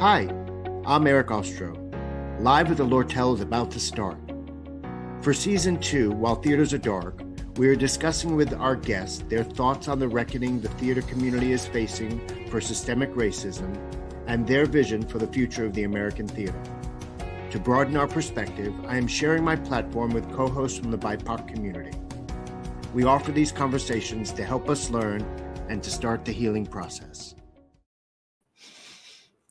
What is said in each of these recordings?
Hi, I'm Eric Ostro. Live at the Lortel is about to start. For Season 2, While Theaters Are Dark, we are discussing with our guests their thoughts on the reckoning the theater community is facing for systemic racism and their vision for the future of the American theater. To broaden our perspective, I am sharing my platform with co-hosts from the BIPOC community. We offer these conversations to help us learn and to start the healing process.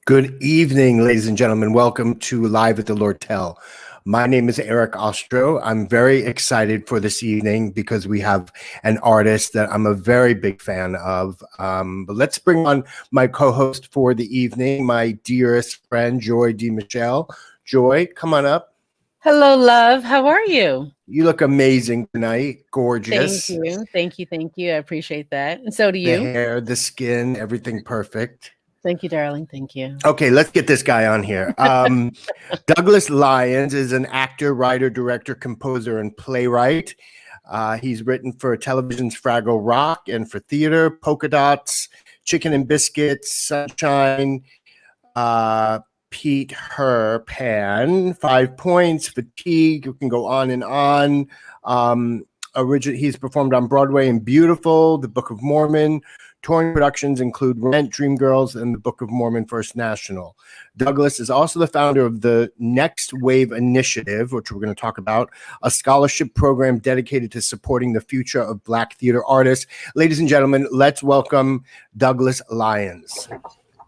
Good evening, ladies and gentlemen. Welcome to Live at the Lortel. My name is Eric Ostro. I'm very excited for this evening because we have an artist that I'm a very big fan of. But let's bring on my co-host for the evening, my dearest friend, Joy D. Michelle. Joy, come on up. Hello, love. How are you? You look amazing tonight. Gorgeous. Thank you. Thank you. Thank you. I appreciate that. And so do you. The hair, the skin, everything perfect. Thank you, darling. Thank you. Okay, let's get this guy on here. Douglas Lyons is an actor, writer, director, composer, and playwright. He's written for television's Fraggle Rock and for theater, Polka Dots, Chicken and Biscuits, Sunshine, Pete Her Pan, 5 Points, Fatigue. You can go on and on. He's performed on Broadway in Beautiful, The Book of Mormon. Touring productions include Rent, Dreamgirls, and the Book of Mormon First National. Douglas is also the founder of the Next Wave Initiative, which we're going to talk about, a scholarship program dedicated to supporting the future of Black theater artists. Ladies and gentlemen, let's welcome Douglas Lyons.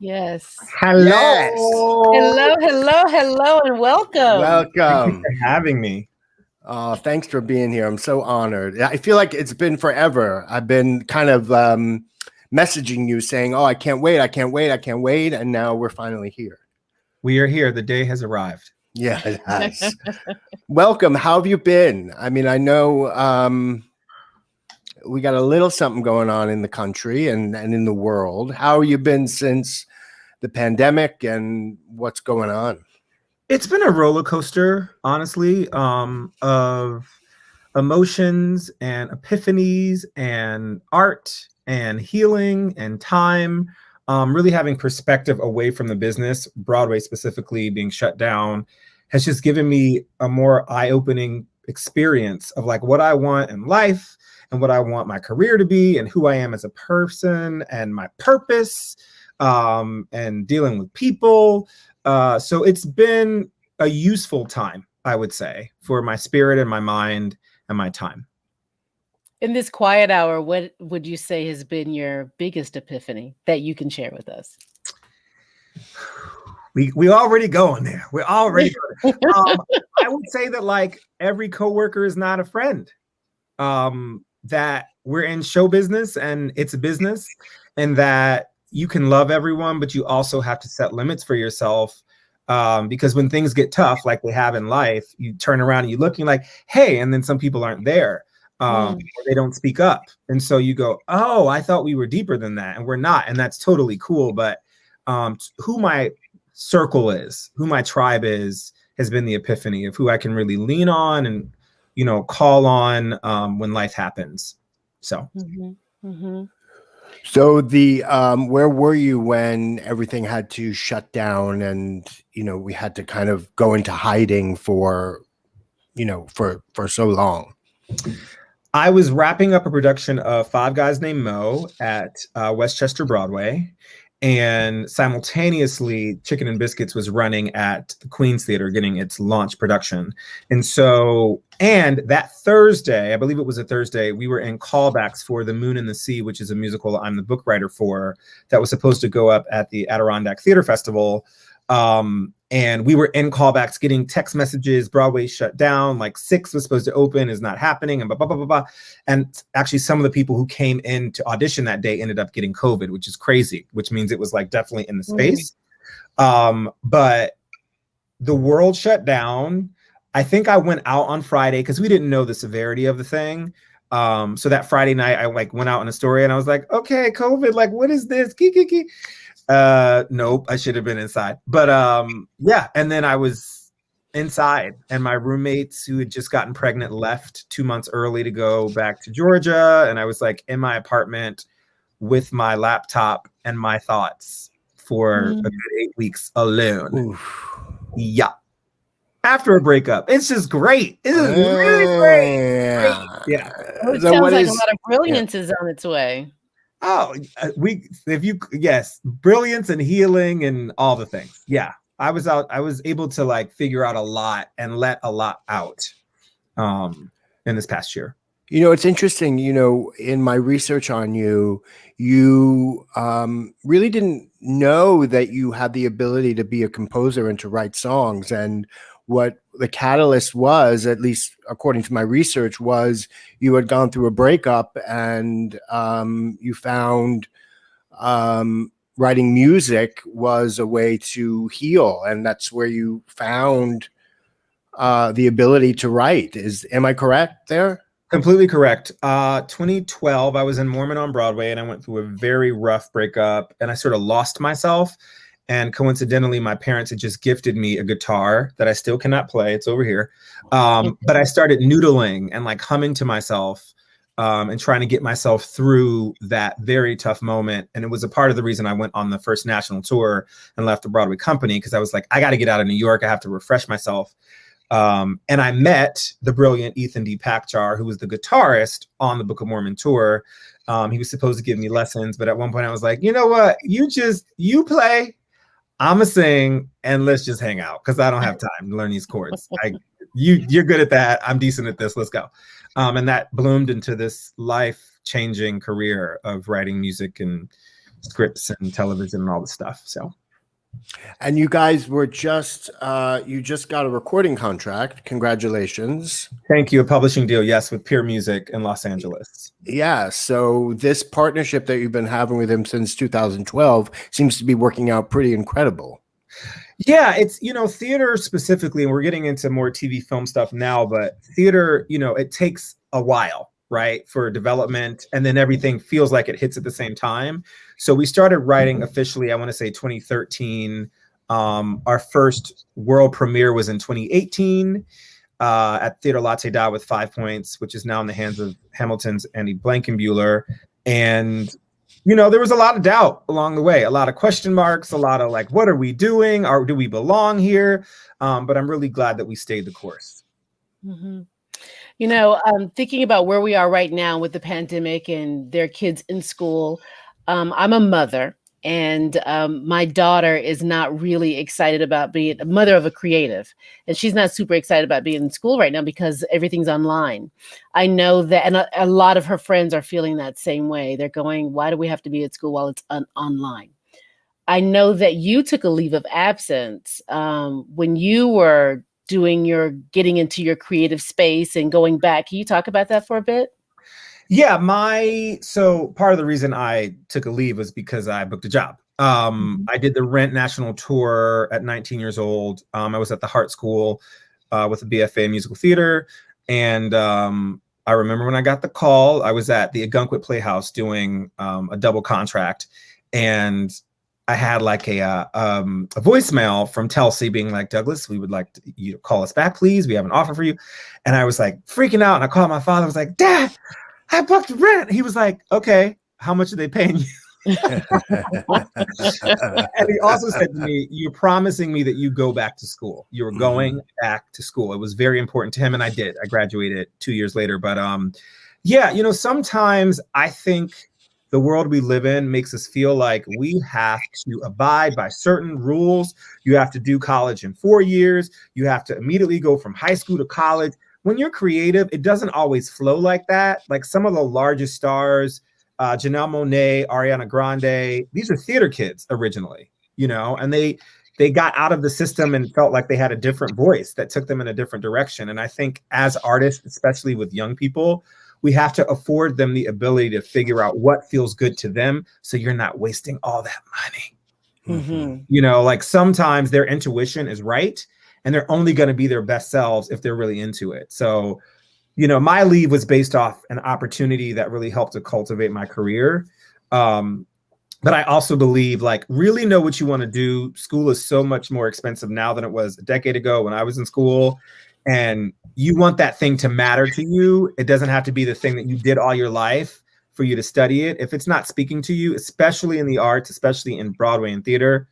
Yes. Hello. Yes. Hello, and welcome. Welcome. Thank you for having me. Thanks for being here. I'm so honored. I feel like it's been forever. I've been kind of messaging you saying, I can't wait. And now we're finally here. We are here. The day has arrived. Yeah, it has. Welcome. How have you been? I mean, I know we got a little something going on in the country and in the world. How have you been since the pandemic and what's going on? It's been a roller coaster, honestly, of emotions and epiphanies and art and healing and time, really having perspective away from the business. Broadway specifically being shut down has just given me a more eye-opening experience of like what I want in life and what I want my career to be and who I am as a person and my purpose, and dealing with people. So it's been a useful time, I would say, for my spirit and my mind and my time. In this quiet hour, what would you say has been your biggest epiphany that you can share with us? We already going there. We're already going there. I would say that like every coworker is not a friend. That we're in show business and it's a business, and that you can love everyone, but you also have to set limits for yourself. Because when things get tough, like they have in life, you turn around and you look and you're like, hey, and then some people aren't there. They don't speak up. And so you go, oh, I thought we were deeper than that. And we're not. And that's totally cool. But who my circle is, who my tribe is, has been the epiphany of who I can really lean on and, call on when life happens. So. Mm-hmm. Mm-hmm. So where were you when everything had to shut down and, we had to kind of go into hiding for so long? I was wrapping up a production of Five Guys Named Mo at Westchester Broadway, and simultaneously Chicken and Biscuits was running at the Queen's Theater getting its launch production. And that Thursday, I believe it was a Thursday, we were in callbacks for The Moon and the Sea, which is a musical I'm the book writer for, that was supposed to go up at the Adirondack Theater Festival. And we were in callbacks getting text messages, Broadway shut down, like 6 was supposed to open, is not happening, and blah, blah, blah, blah, blah. And actually some of the people who came in to audition that day ended up getting COVID, which is crazy, which means it was like definitely in the space. But the world shut down. I think I went out on Friday because we didn't know the severity of the thing. So that Friday night, I like went out in a story and I was like, okay, COVID, like, what is this? Nope, I should have been inside. But yeah, and then I was inside, and my roommates who had just gotten pregnant left 2 months early to go back to Georgia, and I was like in my apartment with my laptop and my thoughts for a good 8 weeks alone. Oof. Yeah. After a breakup. It's just great. It is really great. Yeah. Yeah. Oh, it So sounds what like is- a lot of brilliance is on its way. Oh, yes, brilliance and healing and all the things. Yeah. I was able to like figure out a lot and let a lot out in this past year. You know, it's interesting, you know, in my research on you, you really didn't know that you had the ability to be a composer and to write songs. And what the catalyst was, at least according to my research, was you had gone through a breakup and you found writing music was a way to heal. And that's where you found the ability to write. Am I correct there? Completely correct. 2012, I was in Mormon on Broadway and I went through a very rough breakup and I sort of lost myself. And coincidentally, my parents had just gifted me a guitar that I still cannot play. It's over here. But I started noodling and like humming to myself and trying to get myself through that very tough moment. And it was a part of the reason I went on the first national tour and left the Broadway company, because I was like, I got to get out of New York. I have to refresh myself. And I met the brilliant Ethan D. Pakchar, who was the guitarist on the Book of Mormon tour. He was supposed to give me lessons, but at one point I was like, you know what? You play, I'ma sing, and let's just hang out because I don't have time to learn these chords. You're good at that. I'm decent at this. Let's go. And that bloomed into this life-changing career of writing music and scripts and television and all the stuff. So. And you guys were you just got a recording contract. Congratulations. Thank you. A publishing deal, yes, with Peer Music in Los Angeles. Yeah. So this partnership that you've been having with him since 2012 seems to be working out pretty incredible. Yeah, it's, theater specifically, and we're getting into more TV film stuff now, but theater, it takes a while, right, for development, and then everything feels like it hits at the same time. So we started writing officially, I want to say 2013. Our first world premiere was in 2018 at Theater Latte Da with 5 Points, which is now in the hands of Hamilton's Andy Blankenbuehler. And, there was a lot of doubt along the way, a lot of question marks, a lot of like, what are we doing? Do we belong here? But I'm really glad that we stayed the course. Mm-hmm. Thinking about where we are right now with the pandemic and their kids in school, I'm a mother, and my daughter is not really excited about being a mother of a creative, and she's not super excited about being in school right now because everything's online. I know that, and a lot of her friends are feeling that same way. They're going, why do we have to be at school while it's online? I know that you took a leave of absence when you were getting into your creative space and going back. Can you talk about that for a bit? Yeah, so part of the reason I took a leave was because I booked a job. I did the Rent National Tour at 19 years old. I was at the Hart School with a BFA in musical theater. And I remember when I got the call, I was at the Agunquit Playhouse doing a double contract. And I had like a voicemail from Telsey being like, Douglas, we would like you to call us back, please. We have an offer for you. And I was like freaking out. And I called my father. I was like, Dad, I booked Rent. He was like, okay, how much are they paying you? And he also said to me, you're promising me that you go back to school. You were going back to school. It was very important to him. And I did. I graduated 2 years later. But sometimes I think the world we live in makes us feel like we have to abide by certain rules. You have to do college in 4 years. You have to immediately go from high school to college. When you're creative, it doesn't always flow like that. Like some of the largest stars, Janelle Monáe, Ariana Grande, these are theater kids originally, and they got out of the system and felt like they had a different voice that took them in a different direction. And I think as artists, especially with young people, we have to afford them the ability to figure out what feels good to them, so you're not wasting all that money. Mm-hmm. Like sometimes their intuition is right, and they're only going to be their best selves if they're really into it. So, my leave was based off an opportunity that really helped to cultivate my career. But I also believe, like, really know what you want to do. School is so much more expensive now than it was a decade ago when I was in school. And you want that thing to matter to you. It doesn't have to be the thing that you did all your life for you to study it. If it's not speaking to you, especially in the arts, especially in Broadway and theater,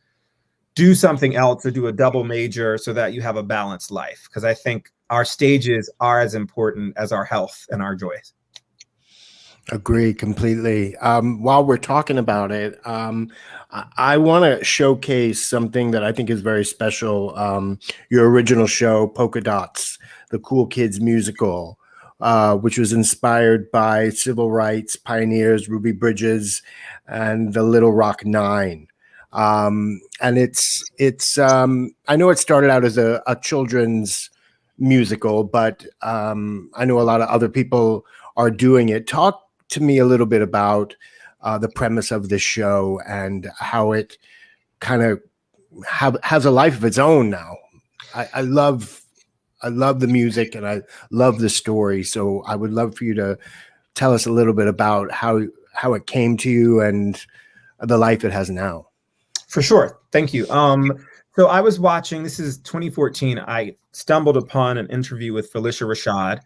do something else or do a double major so that you have a balanced life. Because I think our stages are as important as our health and our joys. Agree completely. While we're talking about it, I want to showcase something that I think is very special. Your original show, Polka Dots, the Cool Kids musical, which was inspired by civil rights pioneers Ruby Bridges and the Little Rock Nine. And it's I know it started out as a children's musical, but I know a lot of other people are doing it. Talk to me a little bit about the premise of the show and how it kind of has a life of its own now. I love the music and I love the story. So I would love for you to tell us a little bit about how it came to you and the life it has now. For sure. Thank you. So I was watching, this is 2014. I stumbled upon an interview with Felicia Rashad,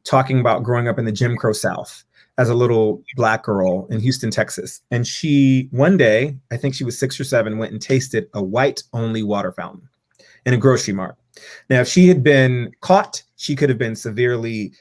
talking about growing up in the Jim Crow South as a little Black girl in Houston, Texas. And she, one day, I think she was 6 or 7, went and tasted a white-only water fountain in a grocery mart. Now, if she had been caught, she could have been severely,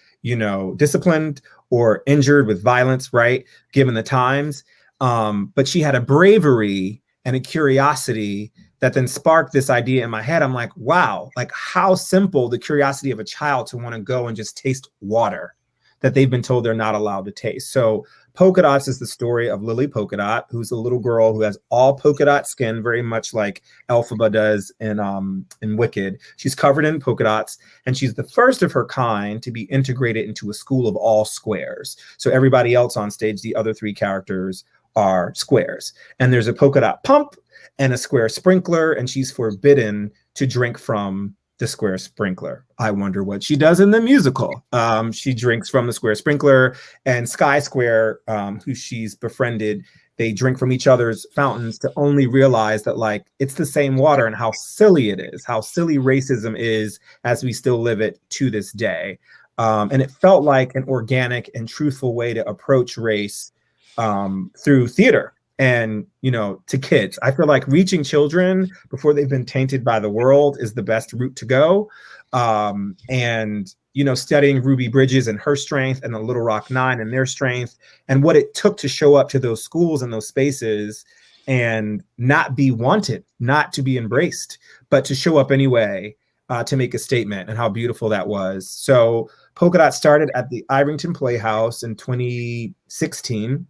disciplined or injured with violence, right? Given the times. But she had a bravery and a curiosity that then sparked this idea in my head. I'm like, wow, like how simple the curiosity of a child to want to go and just taste water that they've been told they're not allowed to taste. So Polka Dots is the story of Lily Polka Dot, who's a little girl who has all polka dot skin, very much like Elphaba does in Wicked. She's covered in polka dots, and she's the first of her kind to be integrated into a school of all squares. So everybody else on stage, the other 3 characters, are squares. And there's a polka dot pump and a square sprinkler, and she's forbidden to drink from the square sprinkler. I wonder what she does in the musical. She drinks from the square sprinkler, and Sky Square, who she's befriended, they drink from each other's fountains to only realize that like it's the same water, and how silly it is, how silly racism is as we still live it to this day. And it felt like an organic and truthful way to approach race through theater and, to kids. I feel like reaching children before they've been tainted by the world is the best route to go. And, studying Ruby Bridges and her strength and the Little Rock Nine and their strength and what it took to show up to those schools and those spaces and not be wanted, not to be embraced, but to show up anyway, to make a statement, and how beautiful that was. So Polka Dot started at the Irington Playhouse in 2016.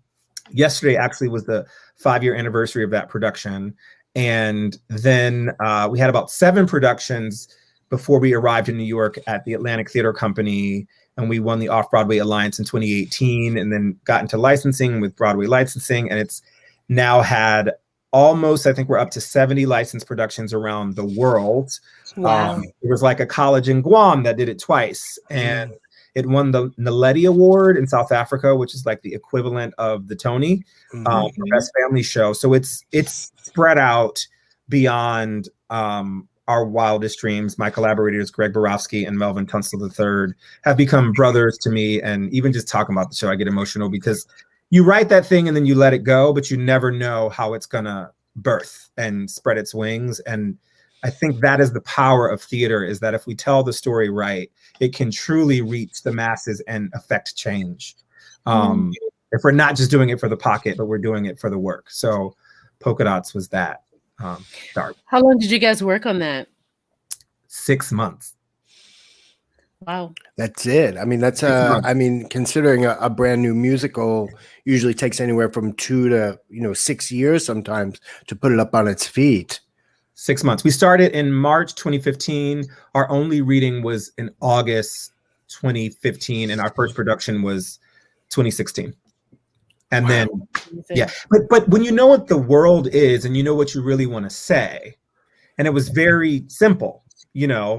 Yesterday actually was the 5-year anniversary of that production. And then we had about 7 productions before we arrived in New York at the Atlantic Theater Company. And we won the Off-Broadway Alliance in 2018 and then got into licensing with Broadway licensing. And it's now had almost, I think we're up to 70 licensed productions around the world. Wow. It was like a college in Guam that did it twice. And it won the Naledi Award in South Africa, which is like the equivalent of the Tony, for Best Family Show. So it's spread out beyond our wildest dreams. My collaborators, Greg Borowski and Melvin Tunstall III, have become brothers to me. And even just talking about the show, I get emotional because you write that thing and then you let it go, but you never know how it's gonna birth and spread its wings. And I think that is the power of theater, is that if we tell the story right, it can truly reach the masses and affect change. If we're not just doing it for the pocket, but we're doing it for the work. So Polka Dots was that start. How long did you guys work on that? 6 months. Wow. That's it. I mean, considering a brand new musical usually takes anywhere from 2 to 6 years sometimes to put it up on its feet. 6 months. We started in March 2015. Our only reading was in August 2015, and our first production was 2016. And then, yeah. But when you know what the world is and you know what you really want to say, and it was very simple,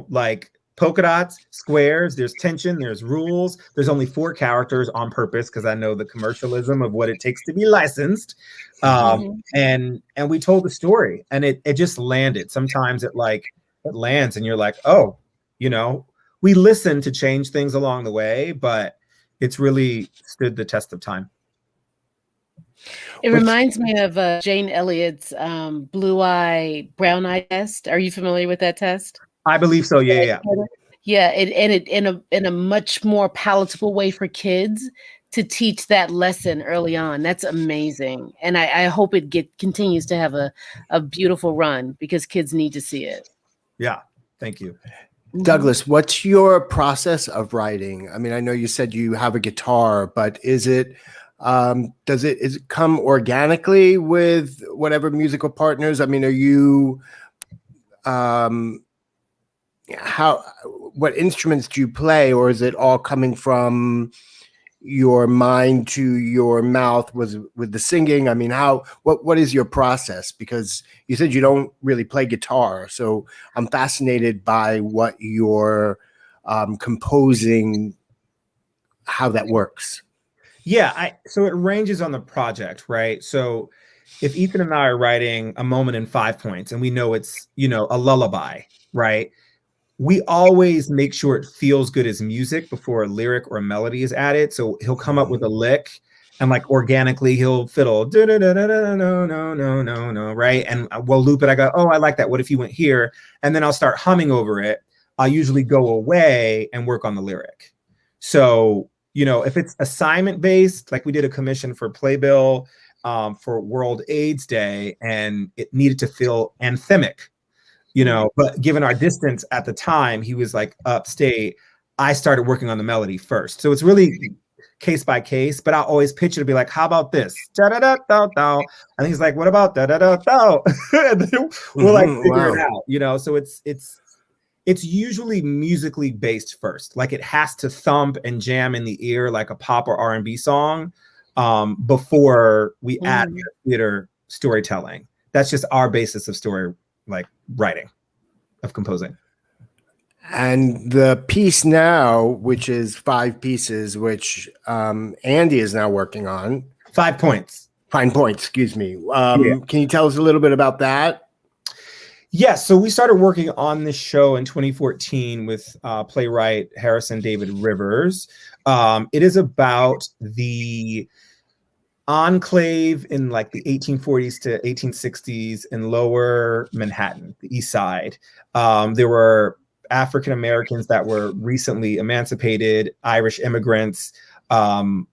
like polka dots, squares, there's tension, there's rules. There's only 4 characters on purpose because I know the commercialism of what it takes to be licensed. And we told the story, and it just landed. Sometimes it lands and you're like, oh, we listen to change things along the way, but it's really stood the test of time. It reminds me of Jane Elliott's blue eye, brown eye test. Are you familiar with that test? I believe so. Yeah. Yeah, it in a much more palatable way for kids to teach that lesson early on. That's amazing. And I hope it continues to have a beautiful run because kids need to see it. Yeah. Thank you. Douglas, what's your process of writing? I mean, I know you said you have a guitar, but is it does it come organically with whatever musical partners? I mean, are you what instruments do you play, or is it all coming from your mind to your mouth with the singing? I mean, what is your process? Because you said you don't really play guitar, so I'm fascinated by what you're composing, how that works. Yeah, so it ranges on the project, right? So if Ethan and I are writing a moment in 5 points and we know it's, a lullaby, right? We always make sure it feels good as music before a lyric or a melody is added. So he'll come up with a lick and like organically he'll fiddle, no, right? And we'll loop it. I go, oh, I like that. What if you went here? And then I'll start humming over it. I'll usually go away and work on the lyric. So, if it's assignment based, like we did a commission for Playbill for World AIDS Day, and it needed to feel anthemic. But given our distance at the time, he was like upstate. I started working on the melody first. So it's really case by case, but I'll always pitch it to be like, how about this? Da da da da da. And he's like, what about da da da da? And then we'll like figure it out, so it's usually musically based first. Like it has to thump and jam in the ear like a pop or R&B song before we add theater storytelling. That's just our basis of story, like writing, of composing. And the piece now, which is 5 pieces, which Andy is now working on. 5 points. 5 points, excuse me. Can you tell us a little bit about that? Yes, so we started working on this show in 2014 with playwright Harrison David Rivers. It is about the enclave in like the 1840s to 1860s in lower Manhattan, the East Side. There were African Americans that were recently emancipated, Irish immigrants, and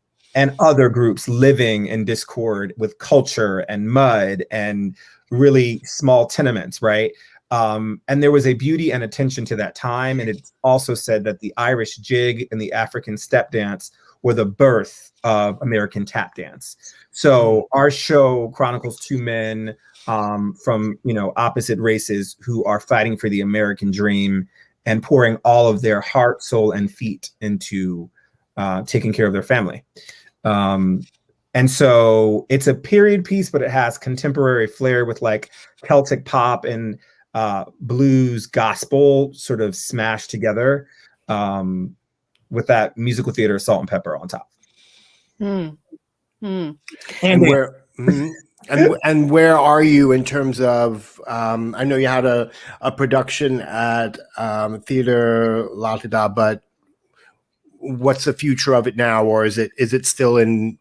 other groups living in discord with culture and mud and really small tenements, right? And there was a beauty and attention to that time. And it's also said that the Irish jig and the African step dance were the birth of American tap dance. So our show chronicles 2 men from, opposite races who are fighting for the American dream and pouring all of their heart, soul, and feet into taking care of their family. And so it's a period piece, but it has contemporary flair with like Celtic pop and blues gospel sort of smashed together with that musical theater salt and pepper on top. And where and where are you in terms of I know you had a production at Theater Lortel, but what's the future of it now, or is it still in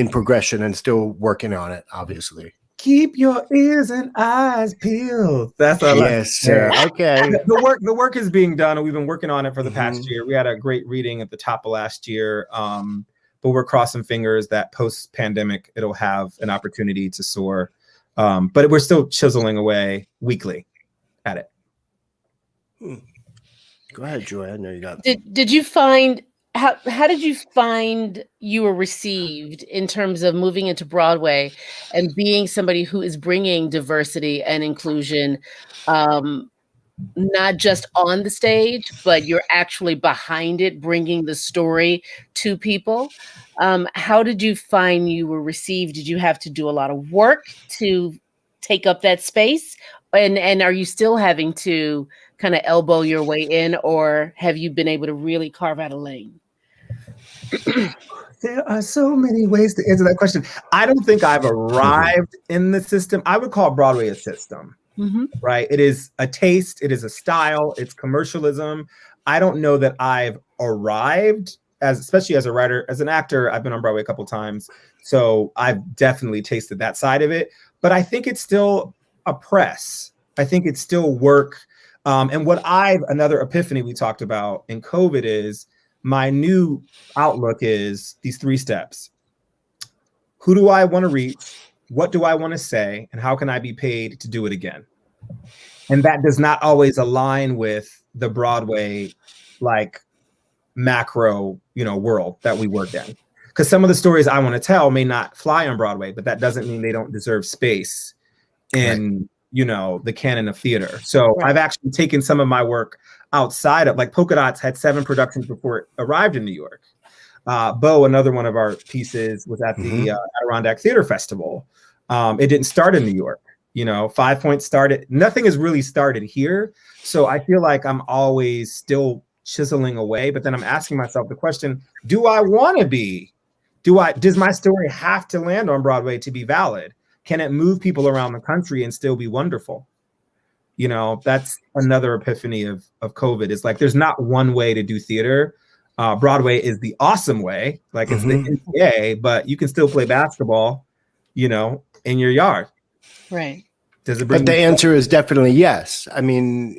progression and still working on it, obviously? Keep your ears and eyes peeled. That's all. Yes, sir. Okay. The work is being done, and we've been working on it for the past year. We had a great reading at the top of last year, but we're crossing fingers that post-pandemic it'll have an opportunity to soar. But we're still chiseling away weekly at it. Go ahead, Joy. I know you got. Did you find how did you find you were received in terms of moving into Broadway and being somebody who is bringing diversity and inclusion, not just on the stage, but you're actually behind it, bringing the story to people? How did you find you were received? Did you have to do a lot of work to take up that space? And are you still having to kind of elbow your way in, or have you been able to really carve out a lane? There are so many ways to answer that question. I don't think I've arrived in the system. I would call Broadway a system, right? It is a taste. It is a style. It's commercialism. I don't know that I've arrived, especially as a writer. As an actor, I've been on Broadway a couple of times. So I've definitely tasted that side of it, but I think it's still a press. I think it's still work. And another epiphany we talked about in COVID is my new outlook is these 3 steps. Who do I want to reach? What do I want to say? And how can I be paid to do it again? And that does not always align with the Broadway, like macro, world that we work in. Because some of the stories I want to tell may not fly on Broadway, but that doesn't mean they don't deserve space in, the canon of theater. So I've actually taken some of my work outside of, like, Polka Dots had 7 productions before it arrived in New York. Bo, another one of our pieces, was at the Adirondack Theater Festival. It didn't start in New York. 5 Points started. Nothing has really started here. So I feel like I'm always still chiseling away, but then I'm asking myself the question, do I want to be? Does my story have to land on Broadway to be valid? Can it move people around the country and still be wonderful? That's another epiphany of COVID. It's like, there's not one way to do theater. Broadway is the awesome way, like it's the NBA, but you can still play basketball, in your yard. Right. But the answer is definitely yes. I mean,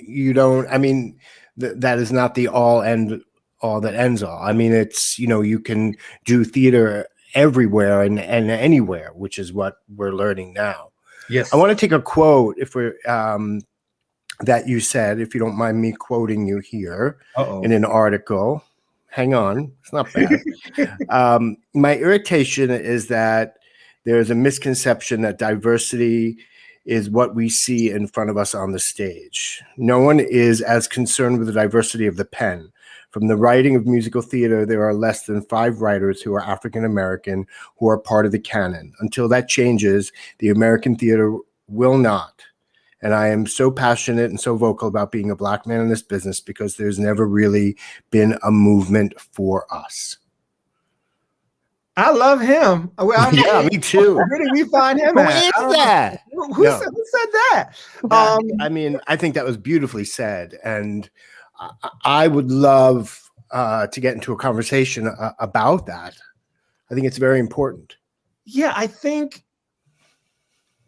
that is not the all that ends all. I mean, it's, you can do theater everywhere and anywhere, which is what we're learning now. Yes. I want to take a quote that you said, if you don't mind me quoting you here in an article. Hang on. It's not bad. My irritation is that there's a misconception that diversity is what we see in front of us on the stage. No one is as concerned with the diversity of the pen. From the writing of musical theater, there are less than 5 writers who are African American who are part of the canon. Until that changes, the American theater will not. And I am so passionate and so vocal about being a Black man in this business because there's never really been a movement for us. I love him. Yeah, me too. Where did we find him? Who is that? Who said that? I think that was beautifully said. And I would love to get into a conversation about that. I think it's very important. Yeah, I think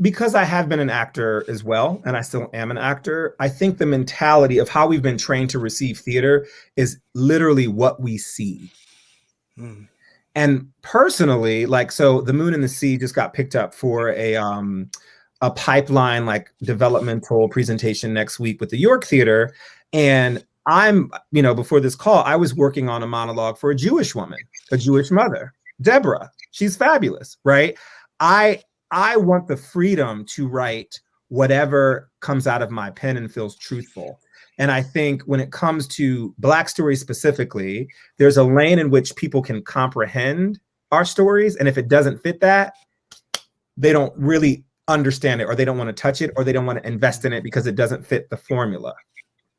because I have been an actor as well, and I still am an actor, I think the mentality of how we've been trained to receive theater is literally what we see. And personally, so The Moon and the Sea just got picked up for a pipeline, like, developmental presentation next week with the York Theater. And I'm, before this call, I was working on a monologue for a Jewish woman, a Jewish mother, Deborah. She's fabulous, right? I want the freedom to write whatever comes out of my pen and feels truthful. And I think when it comes to Black stories specifically, there's a lane in which people can comprehend our stories. And if it doesn't fit that, they don't really understand it, or they don't want to touch it, or they don't want to invest in it because it doesn't fit the formula.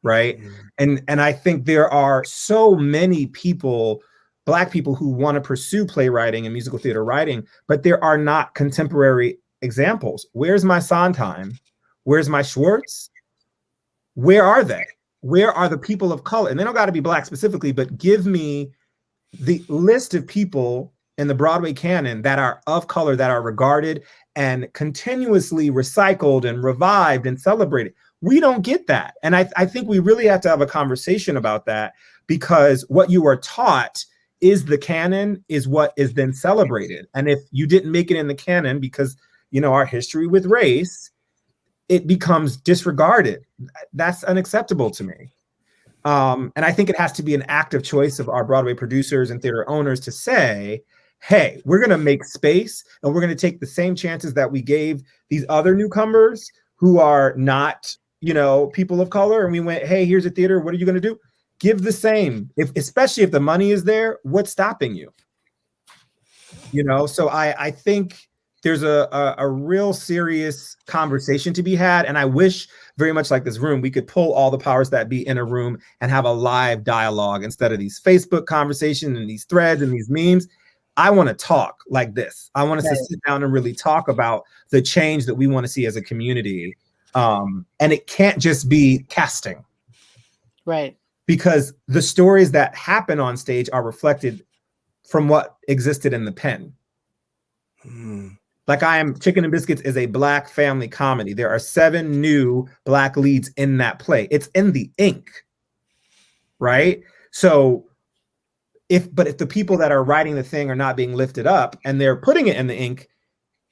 Right. And I think there are so many people, Black people, who want to pursue playwriting and musical theater writing, but there are not contemporary examples. Where's my Sondheim? Where's my Schwartz? Where are they? Where are the people of color? And they don't got to be Black specifically, but give me the list of people in the Broadway canon that are of color, that are regarded and continuously recycled and revived and celebrated. We don't get that. And I think we really have to have a conversation about that, because what you are taught is the canon, is what is then celebrated. And if you didn't make it in the canon because, our history with race, it becomes disregarded. That's unacceptable to me. And I think it has to be an active choice of our Broadway producers and theater owners to say, hey, we're going to make space, and we're going to take the same chances that we gave these other newcomers who are not, people of color. And we went, hey, here's a theater. What are you going to do? Give the same, especially if the money is there. What's stopping you? So I think there's a real serious conversation to be had. And I wish, very much like this room, we could pull all the powers that be in a room and have a live dialogue instead of these Facebook conversations and these threads and these memes. I want to talk like this. I want us to sit down and really talk about the change that we want to see as a community. And it can't just be casting. Right. Because the stories that happen on stage are reflected from what existed in the pen. Like Chicken and Biscuits is a Black family comedy. There are 7 new Black leads in that play. It's in the ink, right? So if the people that are writing the thing are not being lifted up and they're putting it in the ink,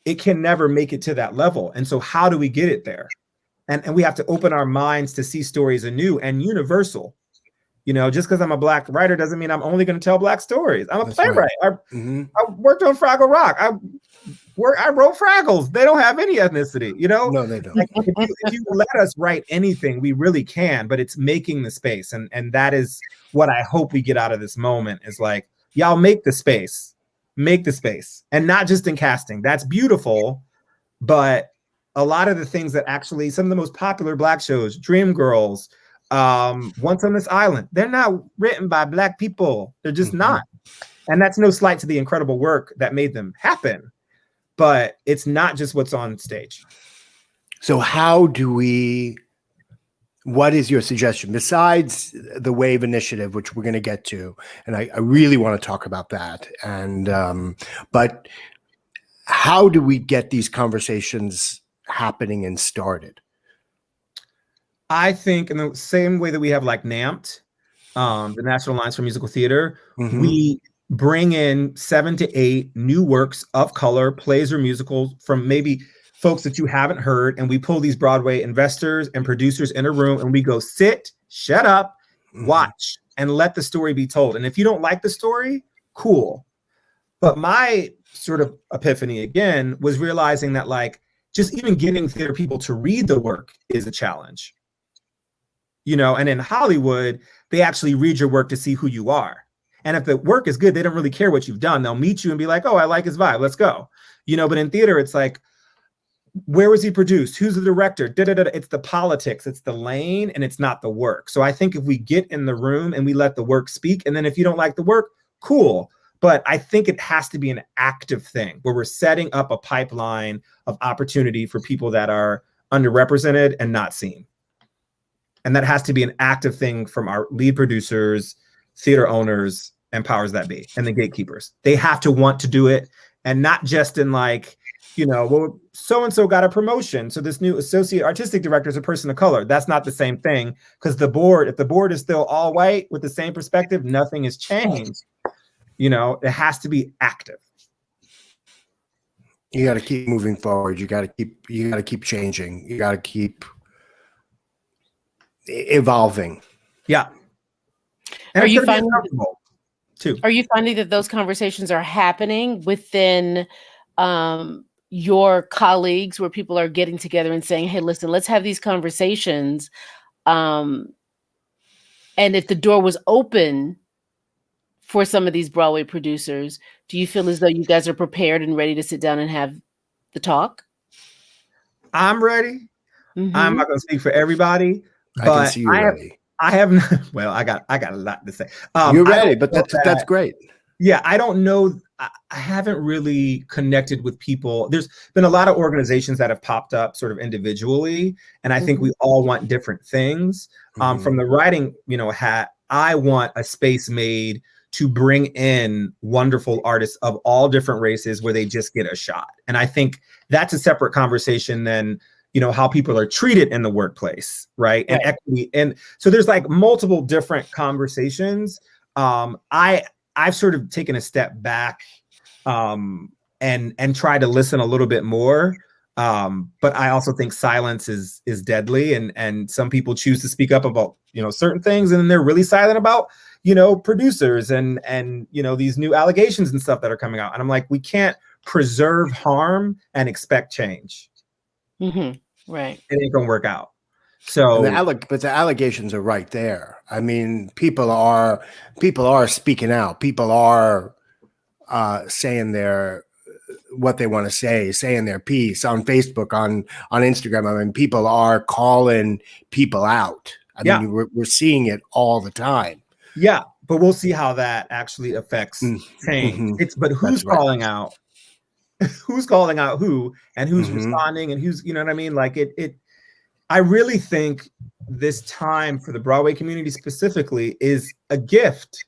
it can never make it to that level. And so how do we get it there? And we have to open our minds to see stories anew and universal. You know, just because I'm a Black writer doesn't mean I'm only going to tell Black stories. I'm a playwright. Right. I worked on Fraggle Rock. I wrote Fraggles. They don't have any ethnicity, you know? No, they don't. Like, if you let us write anything, we really can, but it's making the space. And that is what I hope we get out of this moment is like, y'all make the space. Make the space. And not just in casting. That's beautiful, but a lot of the things that actually, some of the most popular Black shows, Dreamgirls, Once on This Island, they're not written by Black people. They're just not. And that's no slight to the incredible work that made them happen. But it's not just what's on stage. So what is your suggestion besides the WAVE initiative, which we're going to get to? And I really want to talk about that. And, but how do we get these conversations happening and started? I think in the same way that we have like NAMT, the National Alliance for Musical Theater, we bring in 7 to 8 new works of color, plays or musicals from maybe folks that you haven't heard. And we pull these Broadway investors and producers in a room and we go sit, shut up, watch, and let the story be told. And if you don't like the story, cool. But my sort of epiphany again was realizing that like, just even getting theater people to read the work is a challenge. You know, and in Hollywood, they actually read your work to see who you are. And if the work is good, they don't really care what you've done. They'll meet you and be like, oh, I like his vibe. Let's go. You know, but in theater, it's like, where was he produced? Who's the director? Da-da-da-da. It's the politics, it's the lane, and it's not the work. So I think if we get in the room and we let the work speak, and then if you don't like the work, cool. But I think it has to be an active thing where we're setting up a pipeline of opportunity for people that are underrepresented and not seen. And that has to be an active thing from our lead producers, theater owners, and powers that be, and the gatekeepers. They have to want to do it, and not just in like, you know, well, so-and-so got a promotion, so this new associate artistic director is a person of color. That's not the same thing, because the board, if the board is still all white with the same perspective, nothing has changed. You know, it has to be active. You got to keep moving forward. You got to keep changing. You got to keep evolving. Yeah. And are you finding that those conversations are happening within your colleagues, where people are getting together and saying, hey, listen, let's have these conversations. And if the door was open for some of these Broadway producers, do you feel as though you guys are prepared and ready to sit down and have the talk? I'm ready. I'm not going to speak for everybody, but I can see you ready. I have well, I got a lot to say. You're ready, but that's great. Yeah, I don't know. I haven't really connected with people. There's been a lot of organizations that have popped up sort of individually, and I think we all want different things. From the writing, you know, hat, I want a space made to bring in wonderful artists of all different races where they just get a shot. And I think that's a separate conversation than, you know, how people are treated in the workplace, right? And equity. And so there's like multiple different conversations. I've sort of taken a step back and try to listen a little bit more. But I also think silence is deadly. And some people choose to speak up about, you know, certain things, and then they're really silent about, you know, producers and, you know, these new allegations and stuff that are coming out. And I'm like, we can't preserve harm and expect change. Right. It ain't gonna work out. So, but the allegations are right there. I mean, people are speaking out. People are saying what they want to say, saying their piece on Facebook, on Instagram. I mean, people are calling people out. I mean, we're seeing it all the time. Yeah, but we'll see how that actually affects change. But who's calling out? Who's calling out who, and who's responding, and who's, you know what I mean? Like I really think this time for the Broadway community specifically is a gift.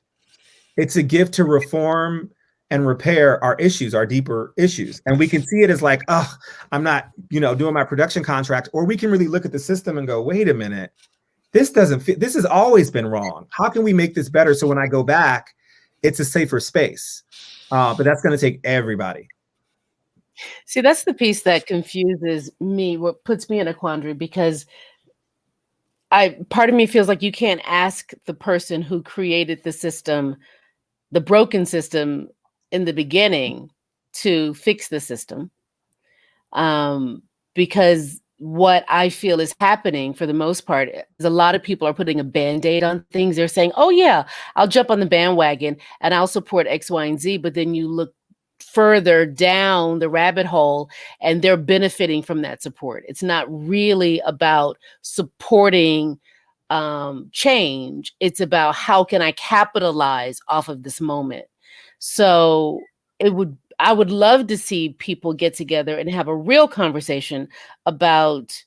It's a gift to reform and repair our issues, our deeper issues. And we can see it as like, oh, I'm not, doing my production contract. Or we can really look at the system and go, wait a minute, this doesn't fit. This has always been wrong. How can we make this better so when I go back, it's a safer space? But that's going to take everybody. See, that's the piece that confuses me, what puts me in a quandary, because part of me feels like you can't ask the person who created the system, the broken system in the beginning, to fix the system. Because what I feel is happening for the most part is a lot of people are putting a Band-Aid on things. They're saying, oh yeah, I'll jump on the bandwagon and I'll support X, Y, and Z. But then you look further down the rabbit hole and they're benefiting from that support. It's not really about supporting change. It's about how can I capitalize off of this moment. So I would love to see people get together and have a real conversation about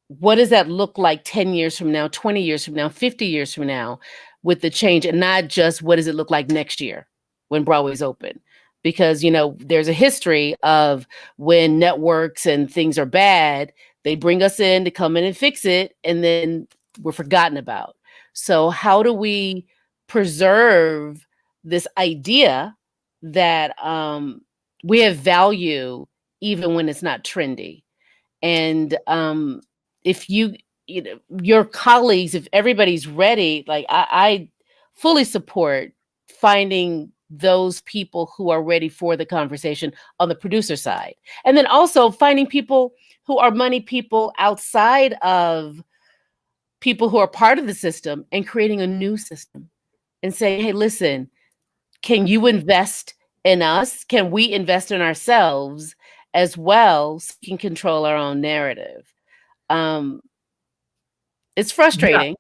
what does that look like 10 years from now, 20 years from now, 50 years from now with the change, and not just what does it look like next year when Broadway's open. Because, there's a history of when networks and things are bad, they bring us in to come in and fix it, and then we're forgotten about. So how do we preserve this idea that we have value even when it's not trendy? And if your colleagues, if everybody's ready, like I fully support finding those people who are ready for the conversation on the producer side. And then also finding people who are money people outside of people who are part of the system and creating a new system and saying, hey, listen, can you invest in us? Can we invest in ourselves as well so we can control our own narrative? It's frustrating.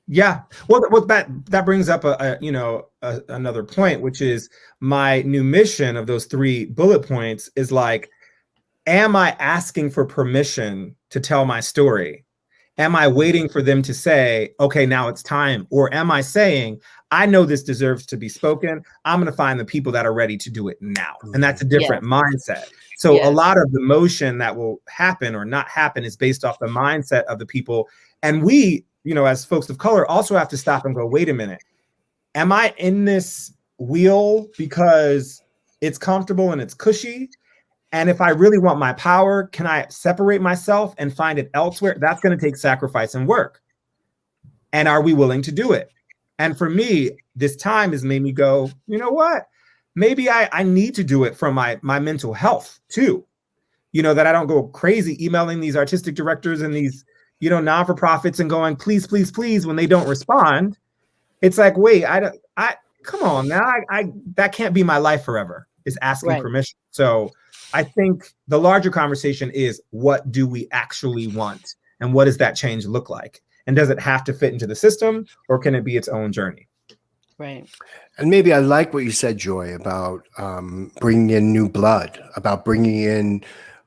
Yeah. Well, that brings up another point, which is my new mission of those 3 bullet points is like, am I asking for permission to tell my story? Am I waiting for them to say, okay, now it's time? Or am I saying, I know this deserves to be spoken. I'm going to find the people that are ready to do it now. And that's a different mindset. So a lot of the motion that will happen or not happen is based off the mindset of the people. And we, as folks of color, also have to stop and go, wait a minute. Am I in this wheel because it's comfortable and it's cushy? And if I really want my power, can I separate myself and find it elsewhere? That's going to take sacrifice and work. And are we willing to do it? And for me, this time has made me go, you know what? Maybe I need to do it for my mental health too. That I don't go crazy emailing these artistic directors and these, non-for-profits and going, please, please, please, when they don't respond. It's like, wait, come on now. That can't be my life forever, is asking permission. So I think the larger conversation is, what do we actually want? And what does that change look like? And does it have to fit into the system, or can it be its own journey? Right. And maybe I like what you said, Joy, about bringing in new blood, about bringing in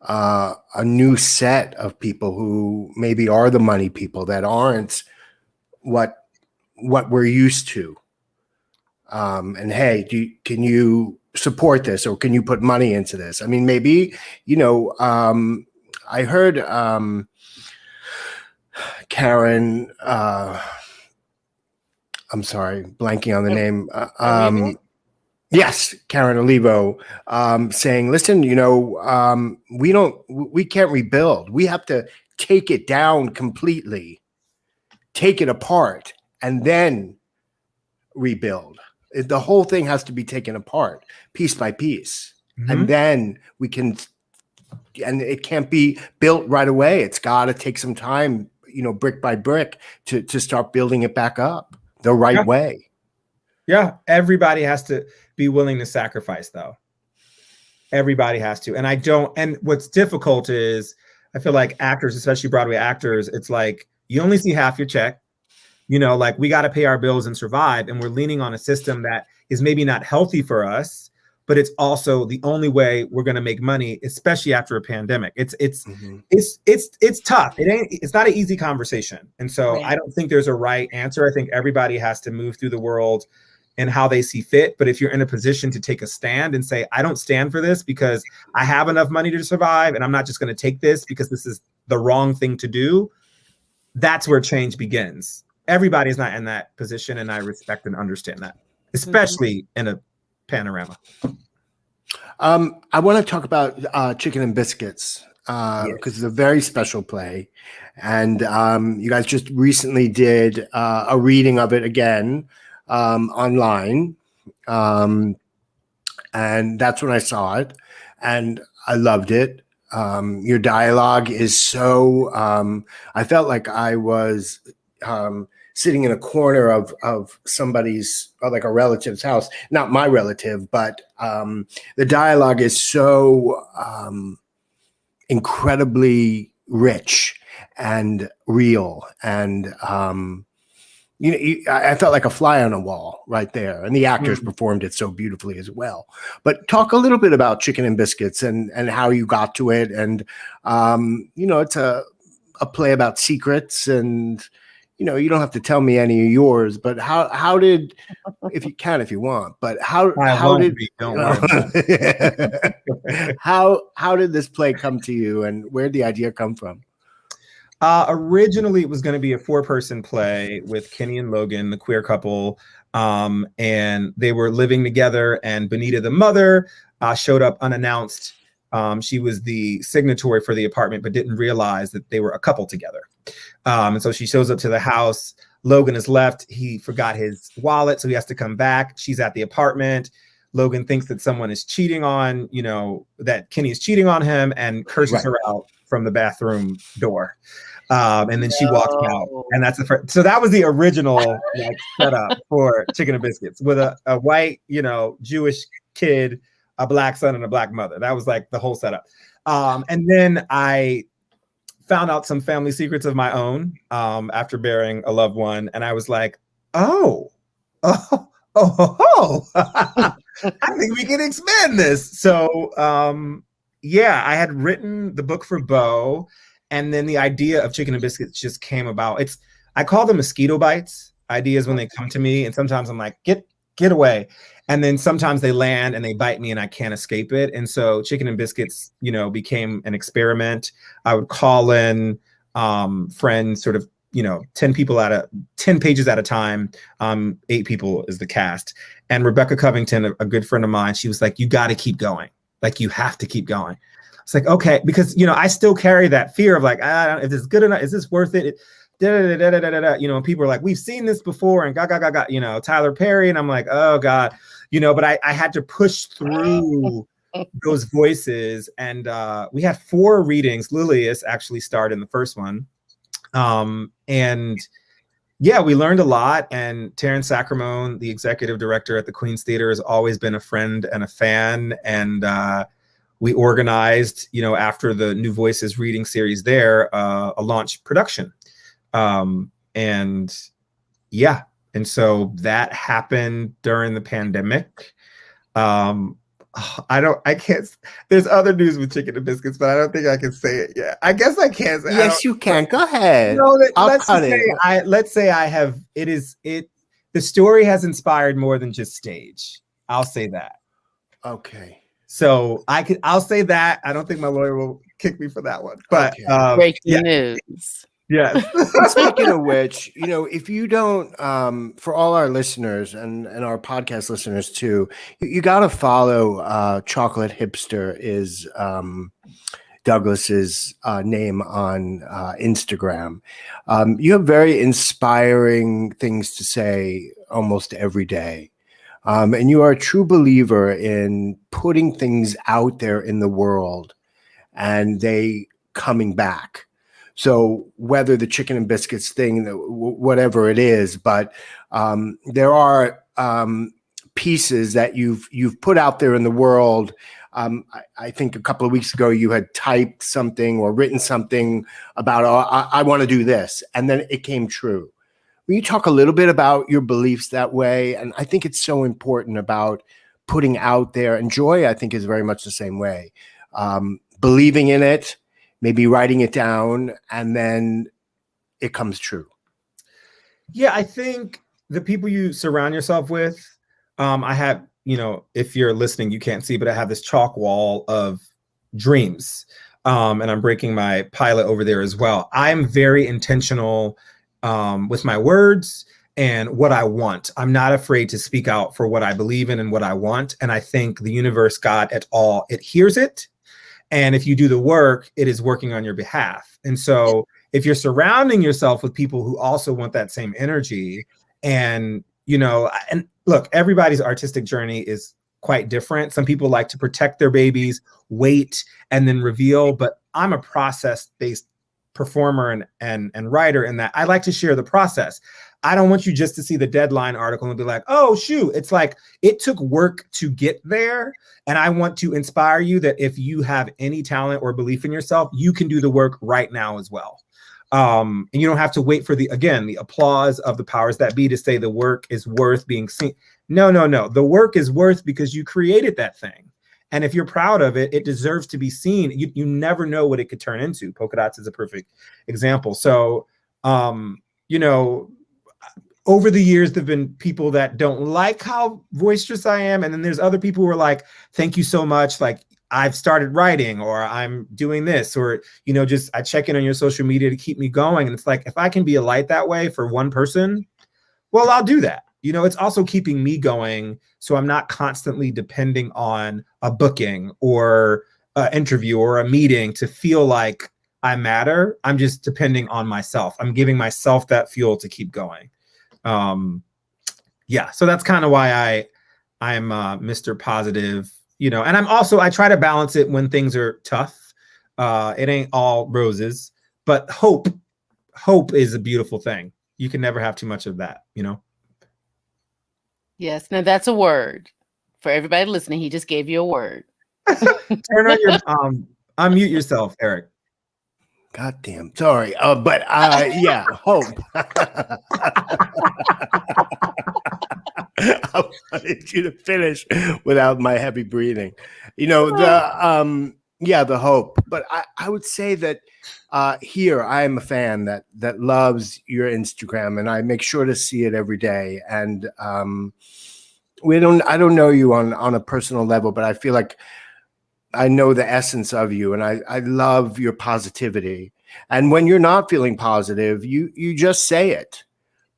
a new set of people who maybe are the money people that aren't what we're used to. And hey, can you support this, or can you put money into this? I mean, maybe, I heard Karen, I'm sorry, blanking on the name. Yes, Karen Olivo, saying, listen, we can't rebuild. We have to take it down completely, take it apart, and then rebuild. The whole thing has to be taken apart piece by piece. Mm-hmm. And then we can, and it can't be built right away. It's got to take some time, brick by brick to start building it back up the right way. Yeah. Everybody has to be willing to sacrifice, though. Everybody has to. And what's difficult is, I feel like actors, especially Broadway actors, it's like, you only see half your check. Like, we got to pay our bills and survive. And we're leaning on a system that is maybe not healthy for us, but it's also the only way we're going to make money, especially after a pandemic. It's tough. It's not an easy conversation. And so I don't think there's a right answer. I think everybody has to move through the world, and how they see fit. But if you're in a position to take a stand and say, I don't stand for this because I have enough money to survive, and I'm not just going to take this because this is the wrong thing to do, that's where change begins. Everybody's not in that position, and I respect and understand that, especially in a panorama. I want to talk about Chicken and Biscuits because it's a very special play. And you guys just recently did a reading of it again online. And that's when I saw it. And I loved it. Your dialogue is so, I felt like I was sitting in a corner of somebody's, or like a relative's house, not my relative, but the dialogue is so incredibly rich and real. And, I felt like a fly on a wall right there. And the actors performed it so beautifully as well. But talk a little bit about Chicken and Biscuits and how you got to it. And, it's a play about secrets, and, you don't have to tell me any of yours, but how did, if you can, if you want, but how did, don't worry. how did this play come to you, and where did the idea come from? Originally, it was going to be a 4-person play with Kenny and Logan, the queer couple, and they were living together. And Benita, the mother, showed up unannounced. She was the signatory for the apartment, but didn't realize that they were a couple together. And so she shows up to the house. Logan is left. He forgot his wallet, so he has to come back. She's at the apartment. Logan thinks that someone is cheating on, that Kenny is cheating on him, and curses her out from the bathroom door. And then she walks out, and that's the first. So that was the original setup for Chicken and Biscuits, with a white, Jewish kid, a black son, and a black mother. That was like the whole setup. And then I found out some family secrets of my own after burying a loved one, and I was like, oh. I think we can expand this. So I had written the book for Bo, and then the idea of Chicken and Biscuits just came about. I call them mosquito bites, ideas when they come to me, and sometimes I'm like, get away. And then sometimes they land and they bite me and I can't escape it. And so Chicken and Biscuits, became an experiment. I would call in friends, sort of, 10 pages at a time. 8 people is the cast. And Rebecca Covington, a good friend of mine, she was like, you got to keep going. Like, you have to keep going. It's like, okay, because, I still carry that fear of like, if this is good enough, is this worth it? And people are like, we've seen this before, and Tyler Perry. And I'm like, oh God, but I had to push through those voices. And we had 4 readings. Lilius actually starred in the first one. We learned a lot. And Terrence Sacramone, the executive director at the Queen's Theater, has always been a friend and a fan. And we organized, after the New Voices reading series there, a launch production. And so that happened during the pandemic. I can't, there's other news with Chicken and Biscuits, but I don't think I can say it yet. I guess I can. Yes, you can. Go ahead. Let's say I have, the story has inspired more than just stage. I'll say that. Okay. So I'll say that. I don't think my lawyer will kick me for that one, but breaking news. Yes. Speaking of which, if you don't, for all our listeners and our podcast listeners too, you got to follow Chocolate Hipster is Douglas's name on Instagram. You have very inspiring things to say almost every day. And you are a true believer in putting things out there in the world and they coming back. So whether the Chicken and Biscuits thing, whatever it is, but there are pieces that you've put out there in the world. I think a couple of weeks ago you had typed something or written something about, I want to do this, and then it came true. Will you talk a little bit about your beliefs that way? And I think it's so important about putting out there, and Joy, I think, is very much the same way. Believing in it, maybe writing it down, and then it comes true. Yeah, I think the people you surround yourself with I have, if you're listening, you can't see, but I have this chalk wall of dreams. And I'm breaking my pilot over there as well. I'm very intentional with my words and what I want. I'm not afraid to speak out for what I believe in and what I want. And I think the universe, God, it hears it. And if you do the work, it is working on your behalf. And so if you're surrounding yourself with people who also want that same energy, and, and look, everybody's artistic journey is quite different. Some people like to protect their babies, wait, and then reveal. But I'm a process-based performer and writer in that I like to share the process. I don't want you just to see the deadline article and be like, oh, shoot. It's like, it took work to get there. And I want to inspire you that if you have any talent or belief in yourself, you can do the work right now as well. And you don't have to wait for the applause of the powers that be to say the work is worth being seen. No. The work is worth because you created that thing. And if you're proud of it, it deserves to be seen. You never know what it could turn into. Polka Dots is a perfect example. So, over the years, there've been people that don't like how boisterous I am. And then there's other people who are like, thank you so much. Like, I've started writing, or I'm doing this, or, just I check in on your social media to keep me going. And it's like, if I can be a light that way for one person, well, I'll do that. It's also keeping me going. So I'm not constantly depending on a booking or an interview or a meeting to feel like I matter. I'm just depending on myself. I'm giving myself that fuel to keep going. So that's kind of why I'm Mr. Positive, and I try to balance it when things are tough. It ain't all roses, but hope is a beautiful thing. You can never have too much of that, Yes. Now that's a word for everybody listening. He just gave you a word. Turn on your, unmute yourself, Eric. God damn. Sorry. But yeah, hope. I wanted you to finish without my heavy breathing. The hope. But I would say that here I am a fan that loves your Instagram, and I make sure to see it every day. And I don't know you on a personal level, but I feel like I know the essence of you, and I love your positivity. And when you're not feeling positive, you just say it,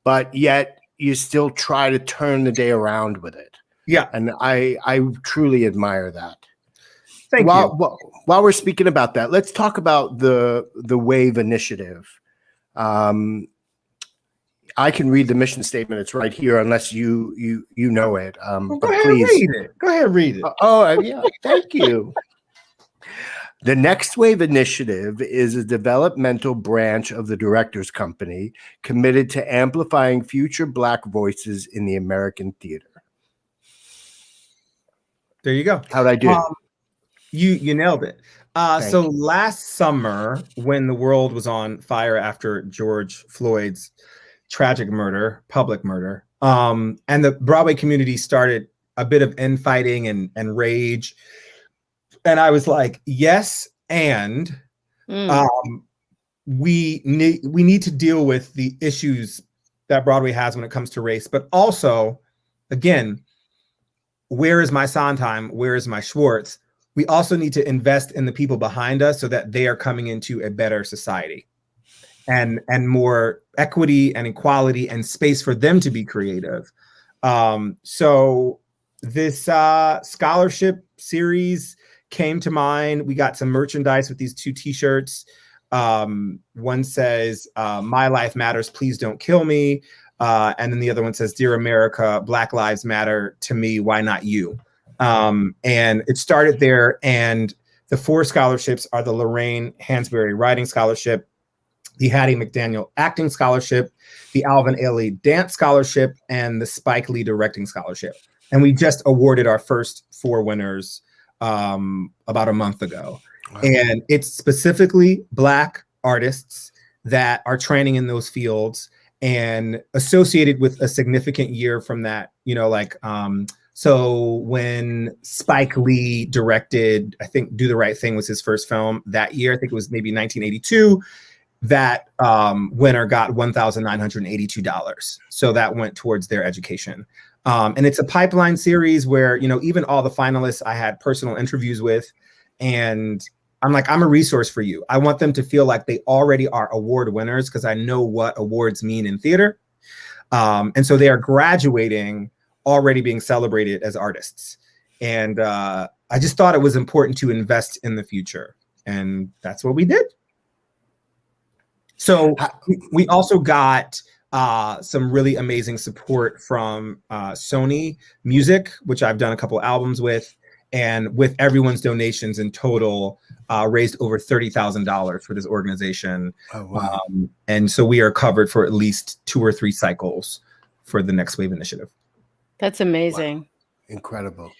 but yet you still try to turn the day around with it. Yeah. And I truly admire that. Thank you. While we're speaking about that, let's talk about the WAVE initiative. I can read the mission statement. It's right here, unless you know it. Go ahead, read it. Go ahead, read it. Yeah. Thank you. The Next Wave Initiative is a developmental branch of the Directors Company committed to amplifying future Black voices in the American theater. There you go. How'd I do? You nailed it. So last summer, when the world was on fire after George Floyd's tragic murder, public murder, and the Broadway community started a bit of infighting and rage. And I was like, yes, and we need to deal with the issues that Broadway has when it comes to race. But also, again, where is my Sondheim? Where is my Schwartz? We also need to invest in the people behind us so that they are coming into a better society and more equity and equality and space for them to be creative. So this scholarship series came to mind. We got some merchandise with these 2 t-shirts. One says, "My life matters, please don't kill me." And then the other one says, "Dear America, Black lives matter to me, why not you?" And it started there. And the 4 scholarships are the Lorraine Hansberry Writing Scholarship, the Hattie McDaniel Acting Scholarship, the Alvin Ailey Dance Scholarship, and the Spike Lee Directing Scholarship. And we just awarded our first 4 winners about a month ago. Wow. And it's specifically Black artists that are training in those fields and associated with a significant year from that, so when Spike Lee directed, I think Do the Right Thing was his first film that year. I think it was maybe 1982. That winner got $1,982. So that went towards their education. And it's a pipeline series where, you know, even all the finalists I had personal interviews with, and I'm like, I'm a resource for you. I want them to feel like they already are award winners because I know what awards mean in theater. And so they are graduating already being celebrated as artists. And I just thought it was important to invest in the future. And that's what we did. So we also got some really amazing support from Sony Music, which I've done a couple albums with. And with everyone's donations in total, raised over $30,000 for this organization. Oh, wow. And so we are covered for at least 2 or 3 cycles for the Next Wave Initiative. That's amazing. Wow. Incredible.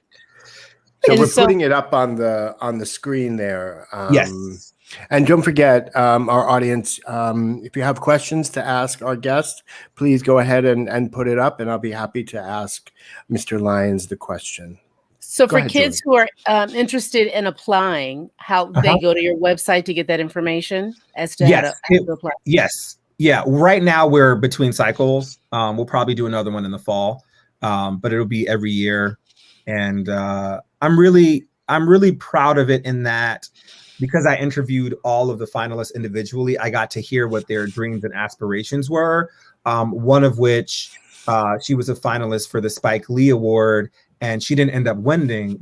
So we're putting it up on the screen there. Yes. And don't forget, our audience, if you have questions to ask our guest, please go ahead and put it up, and I'll be happy to ask Mr. Lyons the question. So for kids who are interested in applying, how they go to your website to get that information as to how to apply? Yes. Yeah. Right now we're between cycles. We'll probably do another one in the fall, but it'll be every year. And I'm really proud of it in that because I interviewed all of the finalists individually, I got to hear what their dreams and aspirations were. One of which she was a finalist for the Spike Lee Award. And she didn't end up winning.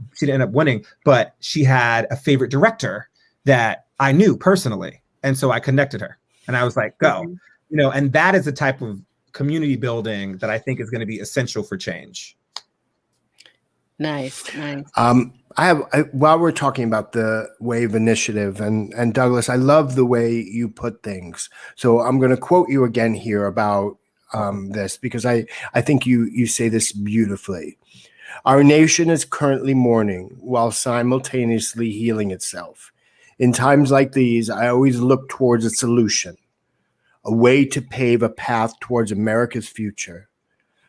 But she had a favorite director that I knew personally. And so I connected her and I was like, go, you know, and that is the type of community building that I think is going to be essential for change. Nice. While we're talking about the WAVE initiative and Douglas, I love the way you put things. So I'm going to quote you again here about this because I think you say this beautifully. Our nation is currently mourning while simultaneously healing itself. In times like these, I always look towards a solution, a way to pave a path towards America's future.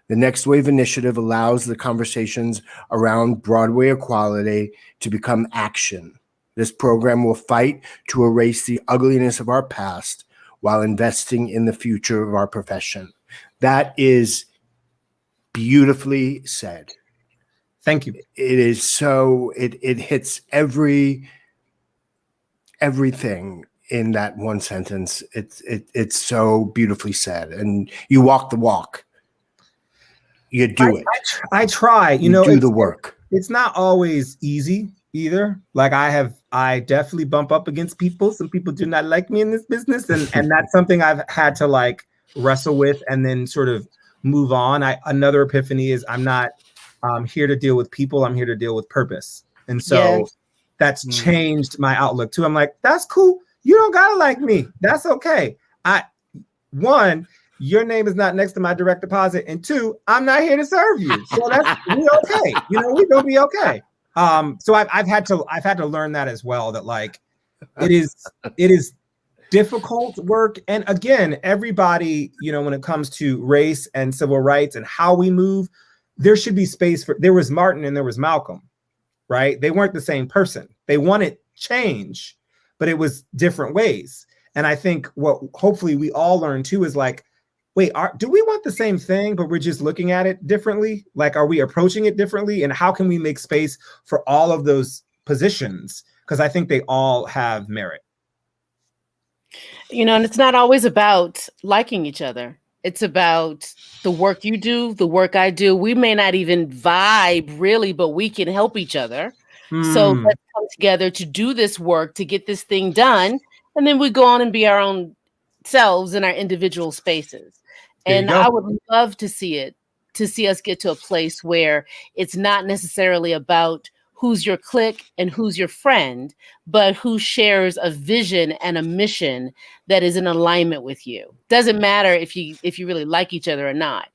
The Next Wave Initiative allows the conversations around Broadway equality to become action. This program will fight to erase the ugliness of our past while investing in the future of our profession. That is beautifully said. Thank you. It is so, it hits everything in that one sentence. It's so beautifully said, and you walk the walk. You do it. I try. You know, do the work. It's not always easy either. Like I definitely bump up against people. Some people do not like me in this business, and that's something I've had to like wrestle with and then sort of move on. Another epiphany is I'm not here to deal with people. I'm here to deal with purpose. And so that's changed my outlook too. I'm like, that's cool. You don't gotta like me. That's okay. One, your name is not next to my direct deposit. And 2, I'm not here to serve you. So that's we okay. You know, we're gonna be okay. So I've had to learn that as well, that like it is difficult work. And again, everybody, you know, when it comes to race and civil rights and how we move, there should be space for, there was Martin and there was Malcolm, right? They weren't the same person. They wanted change, but it was different ways. And I think what hopefully we all learn too is like, wait, do we want the same thing, but we're just looking at it differently? Like, are we approaching it differently? And how can we make space for all of those positions? Because I think they all have merit. You know, and it's not always about liking each other. It's about the work you do, the work I do. We may not even vibe really, but we can help each other. So let's come together to do this work, to get this thing done. And then we go on and be our own selves in our individual spaces. And I would love to see us get to a place where it's not necessarily about who's your clique and who's your friend, but who shares a vision and a mission that is in alignment with you. Doesn't matter if you really like each other or not.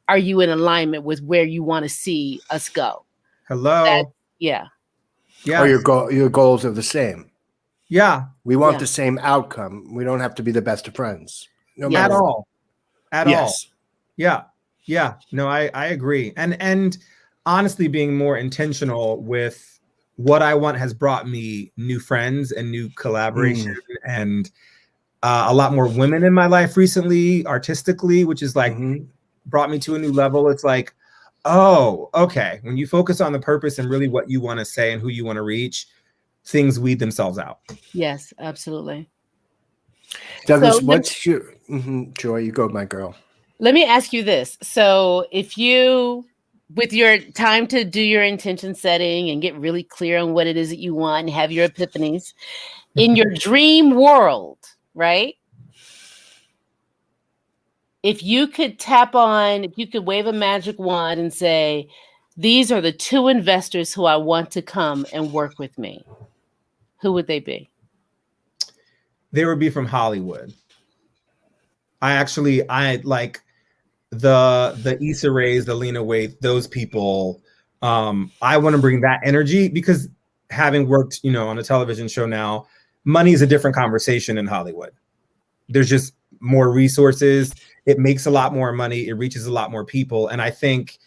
Are you in alignment with where you want to see us go? Hello. Yeah. Or your goals are the same. Yeah. We want the same outcome. We don't have to be the best of friends. No matter all. At all. Yeah. Yeah. No, I agree. And honestly, being more intentional with what I want has brought me new friends and new collaboration and a lot more women in my life recently, artistically, which is like brought me to a new level. It's like, Oh, okay. When you focus on the purpose and really what you want to say and who you want to reach, things weed themselves out. Yes, absolutely. Douglas, So what's your Joy? You go, my girl. let me ask you this. So if you, with your time to do your intention setting and get really clear on what it is that you want and have your epiphanies, in your dream world, right? If you could if you could wave a magic wand and say, these are the 2 investors who I want to come and work with me, who would they be? They would be from Hollywood. I like the Issa Rae's, the Lena Waithe, those people. I want to bring that energy because having worked, on a television show now, money is a different conversation in Hollywood. There's just more resources. It makes a lot more money. It reaches a lot more people. And I think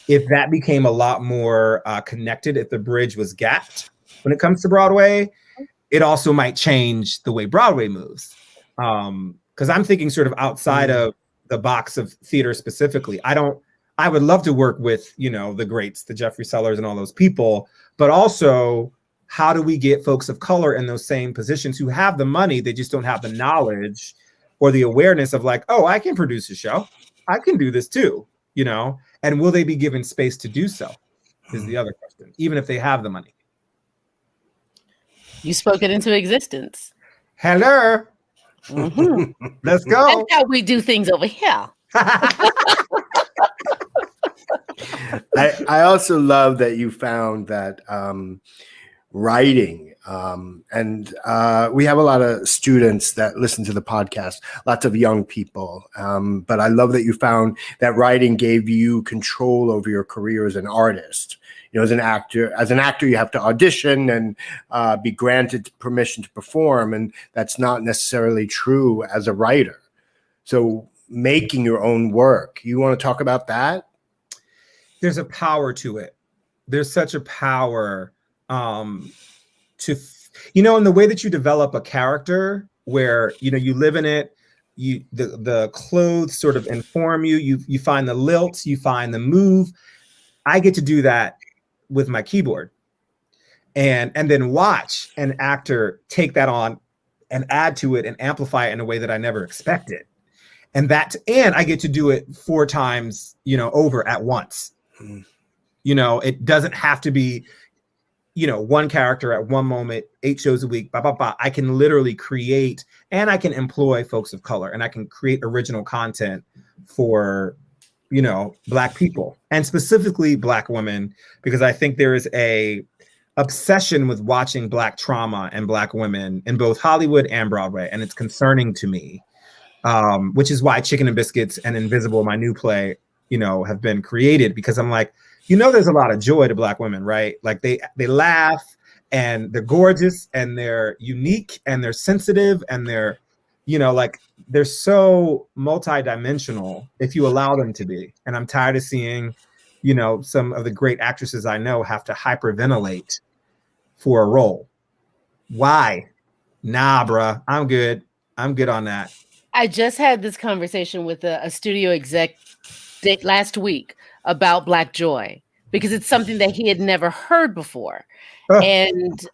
if that became a lot more connected, if the bridge was gapped when it comes to Broadway, it also might change the way Broadway moves. Because I'm thinking sort of outside of the box of theater specifically. I would love to work with, the greats, the Jeffrey Sellers and all those people, but also how do we get folks of color in those same positions who have the money, they just don't have the knowledge or the awareness of like, oh, I can produce a show. I can do this too, and will they be given space to do so is the other question, even if they have the money. You spoke it into existence. Hello. Let's go. That's how we do things over here. I also love that you found that writing, and we have a lot of students that listen to the podcast, lots of young people, but I love that you found that writing gave you control over your career as an artist. As an actor, you have to audition and be granted permission to perform, and that's not necessarily true as a writer. So making your own work, you want to talk about that? There's a power to it. There's such a power to, in the way that you develop a character where, you live in it, the clothes sort of inform you, you find the lilt, you find the move. I get to do that with my keyboard and then watch an actor take that on and add to it and amplify it in a way that I never expected. And I get to do it 4 times, over at once. It doesn't have to be, one character at one moment, 8 shows a week, blah, blah, blah. I can literally create, and I can employ folks of color, and I can create original content for, Black people, and specifically Black women, because I think there is a obsession with watching Black trauma and Black women in both Hollywood and Broadway. And it's concerning to me, which is why Chicken and Biscuits and Invisible, my new play, have been created, because I'm like, there's a lot of joy to Black women, right? Like they laugh and they're gorgeous and they're unique and they're sensitive and they're, they're so multidimensional if you allow them to be. And I'm tired of seeing, some of the great actresses I know have to hyperventilate for a role. Why? Nah, bruh, I'm good. I'm good on that. I just had this conversation with a studio exec last week about Black joy, because it's something that he had never heard before. And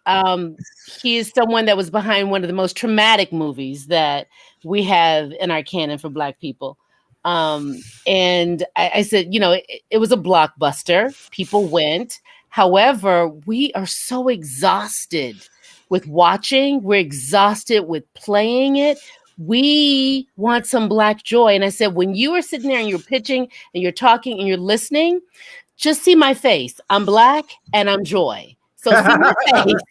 he is someone that was behind one of the most traumatic movies that we have in our canon for Black people. And I said, it was a blockbuster. People went. However, we are so exhausted with watching. We're exhausted with playing it. We want some Black joy. And I said, when you are sitting there and you're pitching and you're talking and you're listening, just see my face. I'm Black and I'm joy. So see my face.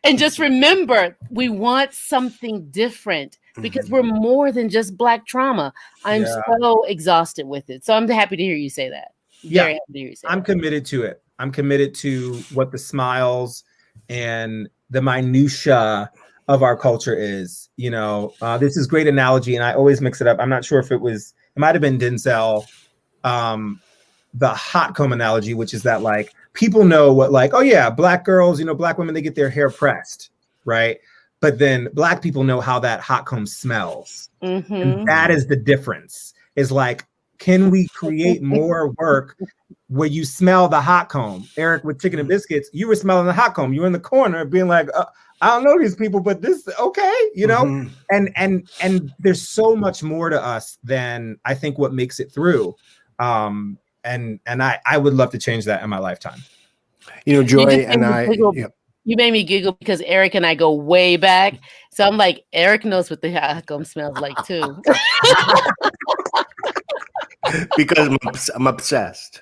And just remember, we want something different, because we're more than just Black trauma. I'm so exhausted with it. So I'm happy to hear you say that. Very happy to hear you say I'm committed to it. I'm committed to what the smiles and the minutia of our culture is. This is great analogy, and I always mix it up. I'm not sure if it might have been Denzel, the hot comb analogy, which is that like people know what, like, oh yeah, Black girls, Black women, they get their hair pressed, right? But then Black people know how that hot comb smells. And that is the difference. Is like Can we create more work where you smell the hot comb? Eric, with Chicken and Biscuits, you were smelling the hot comb. You were in the corner being like, I don't know these people, but this okay, you know? Mm-hmm. And there's so much more to us than I think what makes it through. And I would love to change that in my lifetime. You know, Joy and I. You made me giggle because Eric and I go way back. So I'm like, Eric knows what the hot comb smells like too. Because I'm obsessed.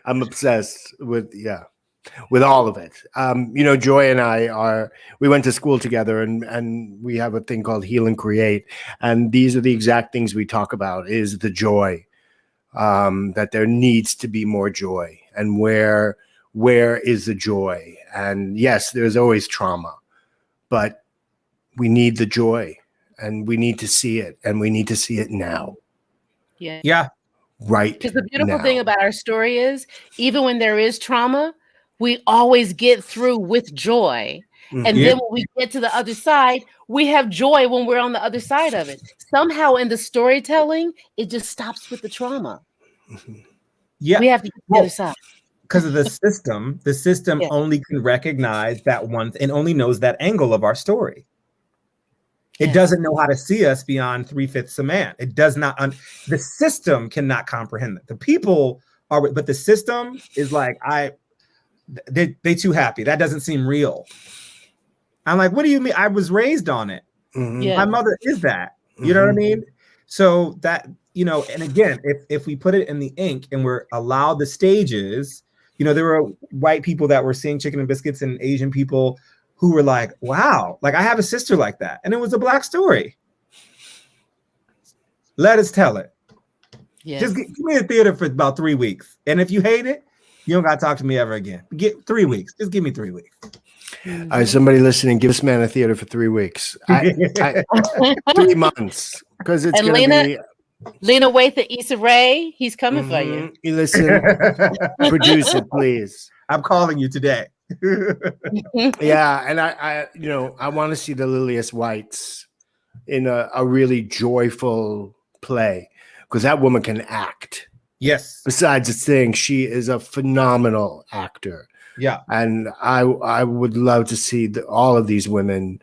I'm obsessed with all of it. You know, Joy and I we went to school together, and we have a thing called Heal and Create, and these are the exact things we talk about: is the joy, that there needs to be more joy, and where is the joy? And yes, there's always trauma, but we need the joy, and we need to see it, and we need to see it now. Yeah. Right. Because the beautiful thing about our story is, even when there is trauma, we always get through with joy. Mm-hmm. And then when we get to the other side, we have joy when we're on the other side of it. Somehow in the storytelling, it just stops with the trauma. Mm-hmm. Yeah. We have to get to the other side. Because of the system only can recognize that one and only knows that angle of our story. It doesn't know how to see us beyond 3/5 a man. It does not. The system cannot comprehend that. The people are, but the system is like, they too happy. That doesn't seem real. I'm like, what do you mean? I was raised on it. Mm-hmm. Yeah. My mother is that. You know what I mean? So that, you know, and again, if we put it in the ink and we're allowed the stages, you know, there were white people that were seeing Chicken and Biscuits and Asian people who were like, wow, like I have a sister like that. And it was a Black story. Let us tell it. Yes. Just give me a theater for about 3 weeks. And if you hate it, you don't got to talk to me ever again. Get 3 weeks. Just give me 3 weeks. All right, somebody listening, give this man a theater for 3 weeks. 3 months. Because it's going to be... Lena Waithe and Issa Rae, he's coming for you. You listen, produce it, please. I'm calling you today. Yeah, and I want to see the Lillias Whites in a really joyful play, because that woman can act. Yes. Besides the thing, she is a phenomenal actor. Yeah. And I would love to see all of these women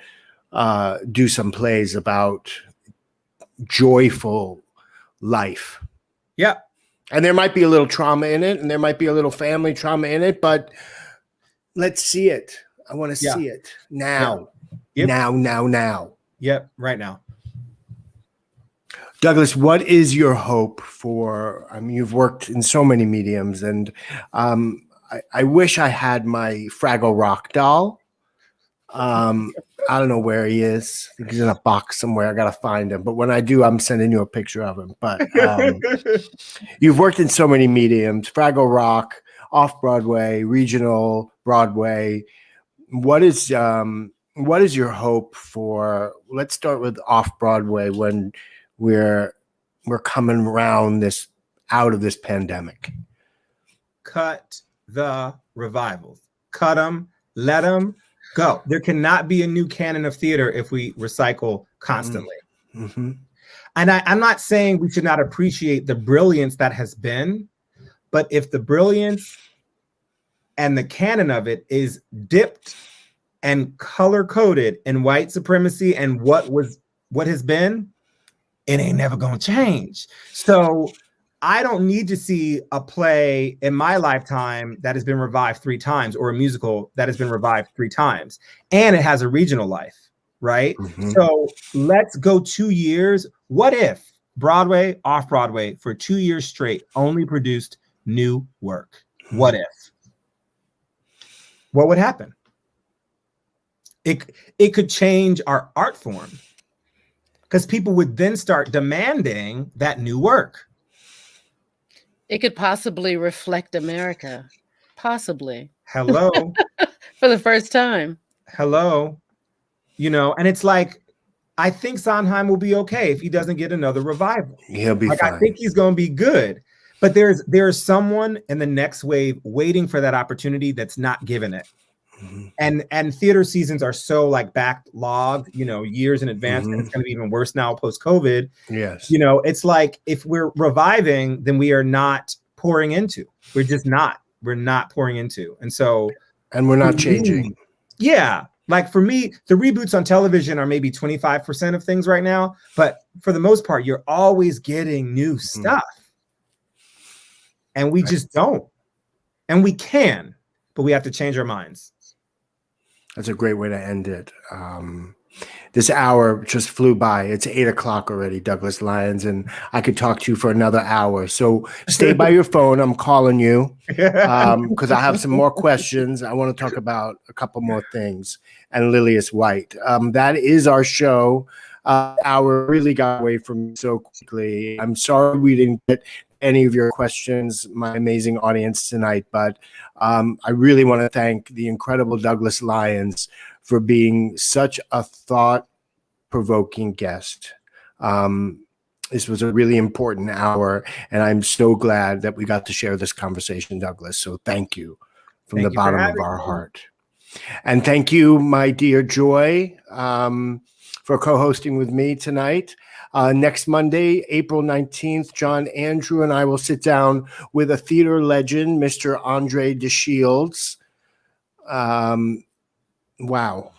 do some plays about joyful life. Yeah. And there might be a little trauma in it, and there might be a little family trauma in it, but let's see it. I want to see it now. Yep. Now. Yep, right now. Douglas, what is your hope for? I mean, you've worked in so many mediums, and I wish I had my Fraggle Rock doll. I don't know where he is. I think he's in a box somewhere. I gotta find him. But when I do, I'm sending you a picture of him. But you've worked in so many mediums: Fraggle Rock, off-Broadway, regional, Broadway. What is your hope for? Let's start with off-Broadway when we're coming out of this pandemic. Cut the revivals. Cut them. Let them go. There cannot be a new canon of theater if we recycle constantly. Mm-hmm. And I'm not saying we should not appreciate the brilliance that has been, but if the brilliance and the canon of it is dipped and color-coded in white supremacy and what has been, it ain't never gonna change. So I don't need to see a play in my lifetime that has been revived 3 times, or a musical that has been revived 3 times, and it has a regional life, right? Mm-hmm. So let's go 2 years. What if Broadway, off-Broadway for 2 years straight only produced new work? What if? What would happen? It could change our art form, because people would then start demanding that new work. It could possibly reflect America. Possibly. Hello. For the first time. Hello. You know, and it's like, I think Sondheim will be okay if he doesn't get another revival. He'll be fine. I think he's going to be good. But there's someone in the next wave waiting for that opportunity that's not given it. And theater seasons are so like backlogged, years in advance, and it's going to be even worse now post-COVID. Yes. It's like if we're reviving, then we are not pouring into. We're just not. We're not pouring into. And so, and we're not changing. Yeah. Like for me, the reboots on television are maybe 25% of things right now, but for the most part, you're always getting new stuff. And we just don't. And we can, but we have to change our minds. That's a great way to end it. This hour just flew by. It's 8:00 already, Douglas Lyons, and I could talk to you for another hour. So stay by your phone. I'm calling you because I have some more questions. I want to talk about a couple more things. And Lilius White. That is our show. Hour really got away from me so quickly. I'm sorry we didn't get any of your questions, my amazing audience tonight, but I really want to thank the incredible Douglas Lyons for being such a thought-provoking guest. This was a really important hour, and I'm so glad that we got to share this conversation, Douglas. So thank you from the bottom of our heart. And thank you, my dear Joy, for co-hosting with me tonight. Next Monday, April 19th, John Andrew and I will sit down with a theater legend, Mr. Andre DeShields. Wow.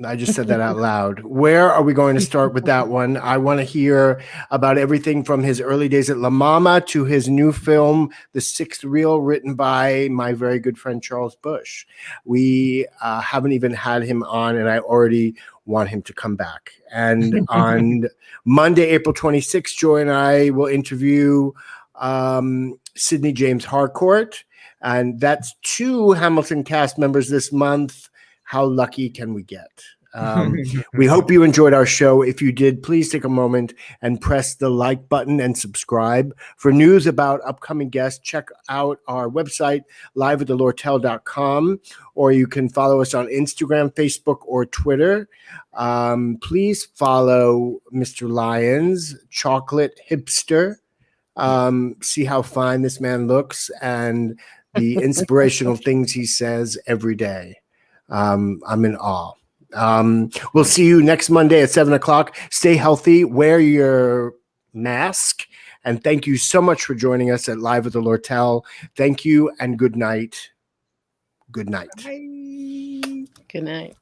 I just said that out loud. Where are we going to start with that one? I want to hear about everything from his early days at La Mama to his new film, The Sixth Reel, written by my very good friend Charles Bush. We haven't even had him on, and I already want him to come back. And on Monday, April 26th, Joy and I will interview Sidney James Harcourt, and that's 2 Hamilton cast members this month. How lucky can we get? We hope you enjoyed our show. If you did, please take a moment and press the like button and subscribe. For news about upcoming guests, check out our website, liveathelortel.com, or you can follow us on Instagram, Facebook, or Twitter. Please follow Mr. Lyons, Chocolate Hipster. See how fine this man looks and the inspirational things he says every day. I'm in awe. We'll see you next Monday at 7:00. Stay healthy, wear your mask, and thank you so much for joining us at Live at the Lortel. Thank you and good night. Good night. Bye. Good night.